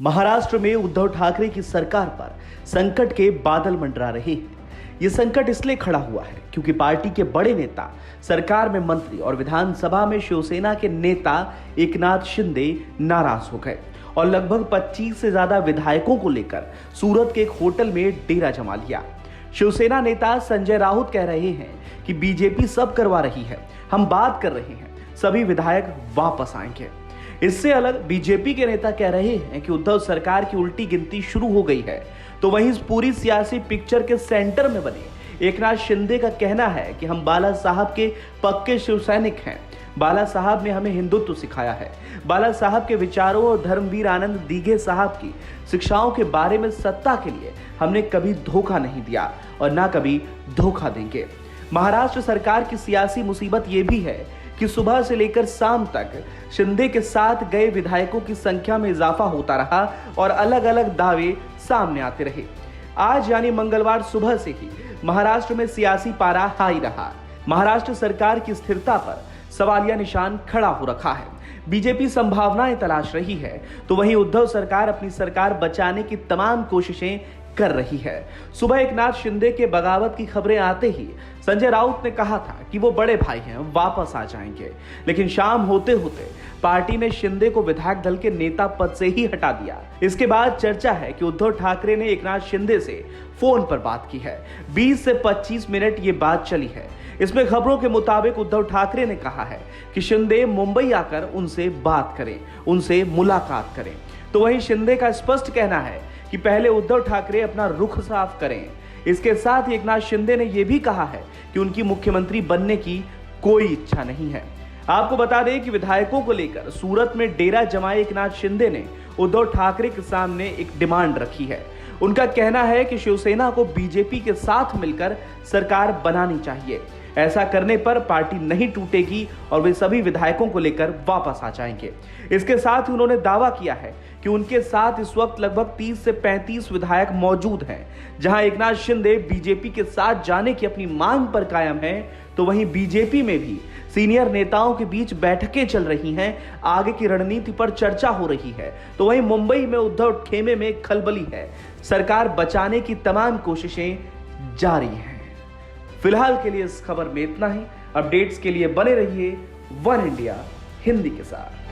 महाराष्ट्र में उद्धव ठाकरे की सरकार पर संकट के बादल मंडरा रहे हैं। ये संकट इसलिए खड़ा हुआ है क्योंकि पार्टी के बड़े नेता, सरकार में मंत्री और विधानसभा में शिवसेना के नेता एकनाथ शिंदे नाराज हो गए और लगभग 25 से ज्यादा विधायकों को लेकर सूरत के एक होटल में डेरा जमा लिया। शिवसेना नेता संजय राउत कह रहे हैं कि बीजेपी सब करवा रही है, हम बात कर रहे हैं, सभी विधायक वापस आएंगे। इससे अलग बीजेपी के नेता कह रहे हैं कि उद्धव सरकार की उल्टी गिनती शुरू हो गई है। तो वहीं इस पूरी सियासी पिक्चर के सेंटर में बने एकनाथ शिंदे का कहना है कि हम बाला साहब के पक्के शिवसैनिक हैं। बाला साहब ने हमें हिंदुत्व सिखाया है। बाला साहब के विचारों और धर्मवीर आनंद दीघे साहब की शिक्षाओं के बारे में सत्ता के लिए हमने कभी धोखा नहीं दिया और ना कभी धोखा देंगे। महाराष्ट्र सरकार की सियासी मुसीबत यह भी है कि सुबह से लेकर शाम तक शिंदे के साथ गए विधायकों की संख्या में इजाफा होता रहा और अलग अलग दावे सामने आते रहे। आज यानी मंगलवार सुबह से ही महाराष्ट्र में सियासी पारा हाई रहा। महाराष्ट्र सरकार की स्थिरता पर सवालिया निशान खड़ा हो रखा है। बीजेपी संभावनाएं तलाश रही है, तो वहीं उद्धव सरकार अपनी सरकार बचाने की तमाम कोशिशें कर रही है। सुबह एकनाथ शिंदे के बगावत की खबरें आते ही संजय राउत ने कहा था कि वो बड़े भाई हैं, वापस आ जाएंगे, लेकिन शाम होते होते पार्टी ने शिंदे को विधायक दल के नेता पद से ही हटा दिया। इसके बाद चर्चा है कि उद्धव ठाकरे ने एकनाथ शिंदे से फोन पर बात की है। 20 से 25 मिनट ये बात चली है। इसमें खबरों के मुताबिक उद्धव ठाकरे ने कहा है कि शिंदे मुंबई आकर उनसे बात करें, उनसे मुलाकात करें। तो वहीं शिंदे का स्पष्ट कहना है कि पहले उद्धव ठाकरे अपना रुख साफ करें। इसके साथ ही एकनाथ शिंदे ने यह भी कहा है कि उनकी मुख्यमंत्री बनने की कोई इच्छा नहीं है। आपको बता दें कि विधायकों को लेकर सूरत में डेरा जमाए एकनाथ शिंदे ने उद्धव ठाकरे के सामने एक डिमांड रखी है। उनका कहना है कि शिवसेना को बीजेपी के साथ मिलकर सरकार बनानी चाहिए। ऐसा करने पर पार्टी नहीं टूटेगी और वे सभी विधायकों को लेकर वापस आ जाएंगे। इसके साथ ही उन्होंने दावा किया है कि उनके साथ इस वक्त लगभग 30 से 35 विधायक मौजूद हैं। जहां एकनाथ शिंदे बीजेपी के साथ जाने की अपनी मांग पर कायम है, तो वहीं बीजेपी में भी सीनियर नेताओं के बीच बैठकें चल रही हैं, आगे की रणनीति पर चर्चा हो रही है। तो वहीं मुंबई में उद्धव खेमे में खलबली है। सरकार बचाने की तमाम कोशिशें जारी हैं। फिलहाल के लिए इस खबर में इतना ही। अपडेट्स के लिए बने रहिए वन इंडिया हिंदी के साथ।